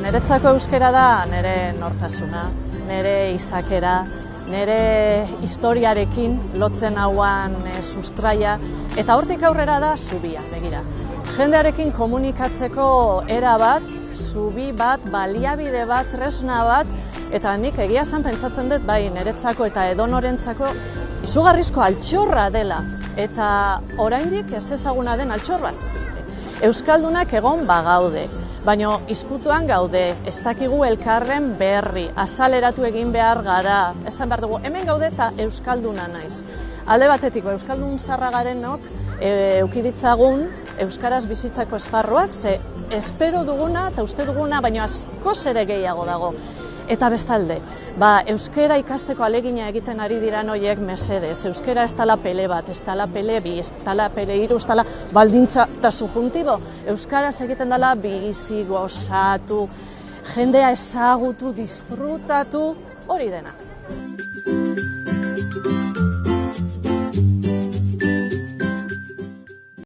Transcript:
Niretzako euskara da nire nortasuna, nire izakera, nire historiarekin lotzen hauan sustraia, eta hortik aurrera da zubia, begira. Jendearekin komunikatzeko era bat, zubi bat, baliabide bat, tresna bat, eta nik egia esan pentsatzen dut bai niretzako eta edonorentzako izugarrizko altxorra dela, eta oraindik ez ezaguna den altxor bat. Euskaldunak egon bagaude, baina izkutuan gaude, ez dakigu elkarren berri, azaleratu egin behar gara, esan behar dugu, hemen gaude eta euskalduna naiz. Alde batetik, euskaldun zarra garenok, eukiditzagun euskaraz bizitzako esparruak, ze espero duguna eta uste duguna, baina askoz ere gehiago dago. Eta bestalde, euskara ikasteko alegina egiten ari diran horiek mesedez. Euskara ez dela pele bat, ez dela pele bi, ez dela pele hiru, ez dela baldintza eta subjuntibo. Euskaraz egiten dela bizi, gozatu, jendea ezagutu, disfrutatu, hori dena.